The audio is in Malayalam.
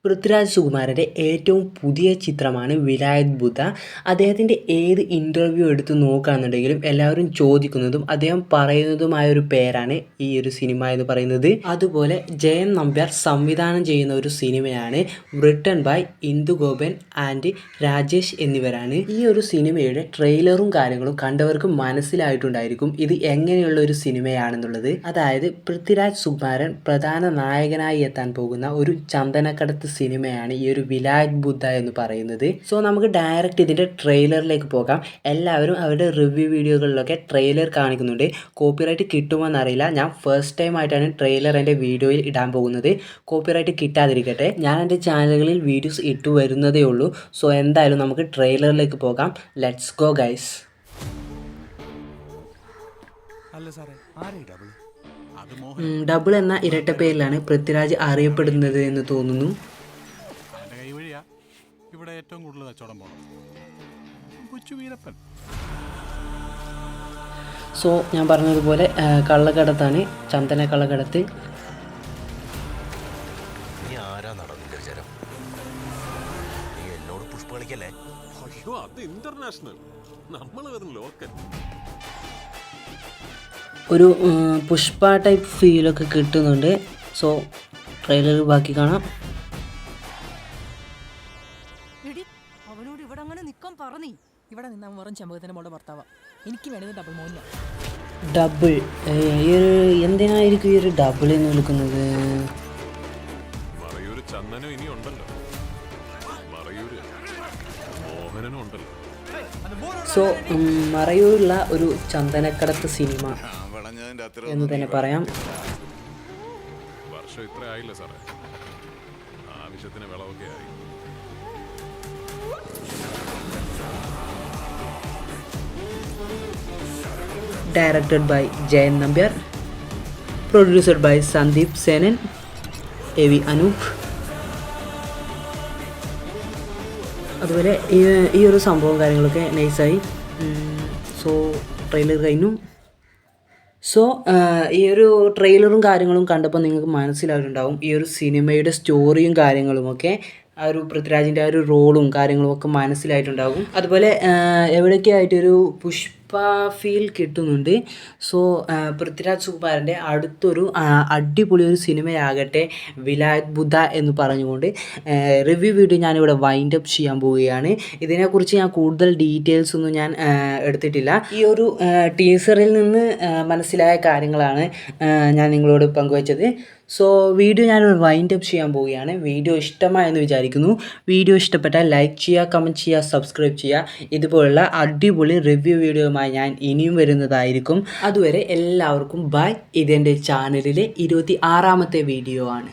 പൃഥ്വിരാജ് സുകുമാരൻ്റെ ഏറ്റവും പുതിയ ചിത്രമാണ് വിലായത് ബുദ്ധ. അദ്ദേഹത്തിൻ്റെ ഏത് ഇൻ്റർവ്യൂ എടുത്ത് നോക്കുകയാണെന്നുണ്ടെങ്കിലും എല്ലാവരും ചോദിക്കുന്നതും അദ്ദേഹം പറയുന്നതുമായ ഒരു പേരാണ് ഈ ഒരു സിനിമ എന്ന് പറയുന്നത്. അതുപോലെ ജയൻ നമ്പ്യാർ സംവിധാനം ചെയ്യുന്ന ഒരു സിനിമയാണ് written by Indu Gopan and Rajesh എന്നിവരാണ്. ഈ ഒരു സിനിമയുടെ ട്രെയിലറും കാര്യങ്ങളും കണ്ടവർക്ക് മനസ്സിലായിട്ടുണ്ടായിരിക്കും ഇത് എങ്ങനെയുള്ള ഒരു സിനിമയാണെന്നുള്ളത്. അതായത് പൃഥ്വിരാജ് സുകുമാരൻ പ്രധാന നായകനായി എത്താൻ പോകുന്ന ഒരു ചന്ദനക്കടത്ത് സിനിമയാണ് ഈ ഒരു വിലായത് ബുദ്ധ എന്ന് പറയുന്നത്. സോ നമുക്ക് ഡയറക്റ്റ് ഇതിൻ്റെ ട്രെയിലറിലേക്ക് പോകാം. എല്ലാവരും അവരുടെ റിവ്യൂ വീഡിയോകളിലൊക്കെ ട്രെയിലർ കാണിക്കുന്നുണ്ട്. കോപ്പിറൈറ്റ് കിട്ടുമോയെന്നറിയില്ല. ഞാൻ ഫസ്റ്റ് ടൈം ആയിട്ടാണ് ട്രെയിലർ എൻ്റെ വീഡിയോയിൽ ഇടാൻ പോകുന്നത്. കോപ്പിറൈറ്റ് കിട്ടാതിരിക്കട്ടെ. ഞാൻ എൻ്റെ ചാനലുകളിൽ വീഡിയോസ് ഇട്ടു വരുന്നതേ ഉള്ളൂ. സോ എന്തായാലും നമുക്ക് ട്രെയിലറിലേക്ക് പോകാം. Let's go guys. ഡബിൾ എന്ന ഇരട്ട പേരിലാണ് പൃഥ്വിരാജ് അറിയപ്പെടുന്നത് എന്ന് തോന്നുന്നു. ഇവിടെ ഏറ്റവും കൂടുതൽ കച്ചവടം പോകണം. സോ ഞാൻ പറഞ്ഞതുപോലെ കള്ളക്കടത്താണ്, ചന്ദന കള്ളക്കടത്ത്. ഒരു പുഷ്പ ടൈപ്പ് ഫീലൊക്കെ കിട്ടുന്നുണ്ട്. സോ ട്രെയിലർ ബാക്കി കാണാം. അവനോട് ഇവിടെ അങ്ങനെ നിക്കാൻ പറഞ്ഞേ. ഇവിടെ നിന്നാ വെറും ചെമ്പകത്തിന്റെ മോളുടെ ഭർത്താവാ. എനിക്ക് വേണ്ടത് ഡബിൾ മോനില്ല. ഡബിൾ ഈ ഒരു എന്തിനായിരിക്കും ഈ ഒരു ഡബിൾ എന്ന് വിളിക്കുന്നത്? മറയൂര് ചന്ദനം ഇനി ഉണ്ടല്ലോ, മറയൂര് മോഹനനും ഉണ്ടല്ലോ. സോ മറയൂരുള്ള ഒരു ചന്ദനക്കടത്ത് സിനിമ എന്ന് തന്നെ പറയാം. വർഷം ഇത്ര ആയില്ല സാറേ, ആവശ്യത്തിന് വിളവൊക്കെ ആയി. Directed by Jayan Nambyar, produced by Sandeep Senan, AV Anup. അതുപോലെ ഈ ഒരു സംഭവം കാര്യങ്ങളൊക്കെ നൈസായി. സോ ട്രെയിലർ കഴിഞ്ഞു. സോ ഈ ഒരു ട്രെയിലറും കാര്യങ്ങളും കണ്ടപ്പോൾ നിങ്ങൾക്ക് മനസ്സിലായിട്ടുണ്ടാവും ഈ ഒരു സിനിമയുടെ സ്റ്റോറിയും കാര്യങ്ങളുമൊക്കെ, ആ ഒരു പൃഥ്വിരാജിൻ്റെ ആ ഒരു റോളും കാര്യങ്ങളും ഒക്കെ മനസ്സിലായിട്ടുണ്ടാകും. അതുപോലെ എവിടെയൊക്കെ ആയിട്ടൊരു പുഷ്പ ഫീൽ കിട്ടുന്നുണ്ട്. സോ പൃഥ്വിരാജ് സുകുമാരൻ്റെ അടുത്തൊരു അടിപൊളി ഒരു സിനിമയാകട്ടെ വിലായത് ബുദ്ധ എന്ന് പറഞ്ഞുകൊണ്ട് റിവ്യൂ വീഡിയോ ഞാനിവിടെ വൈൻഡ് അപ്പ് ചെയ്യാൻ പോവുകയാണ്. ഇതിനെക്കുറിച്ച് ഞാൻ കൂടുതൽ ഡീറ്റെയിൽസ് ഒന്നും ഞാൻ എടുത്തിട്ടില്ല. ഈ ഒരു ടീസറിൽ നിന്ന് മനസ്സിലായ കാര്യങ്ങളാണ് ഞാൻ നിങ്ങളോട് പങ്കുവച്ചത്. സോ വീഡിയോ ഞാനിവിടെ വൈൻഡ് അപ്പ് ചെയ്യാൻ പോവുകയാണ്. വീഡിയോ ഇഷ്ടമായെന്ന് വിചാരിക്കുന്നു. വീഡിയോ ഇഷ്ടപ്പെട്ടാൽ ലൈക്ക് ചെയ്യുക, കമൻറ്റ് ചെയ്യുക, സബ്സ്ക്രൈബ് ചെയ്യുക. ഇതുപോലുള്ള അടിപൊളി റിവ്യൂ വീഡിയോയുമായി ഞാൻ ഇനിയും വരുന്നതായിരിക്കും. അതുവരെ എല്ലാവർക്കും ബൈ. ഇതെൻ്റെ ചാനലിലെ 26ാമത്തെ വീഡിയോ ആണ്.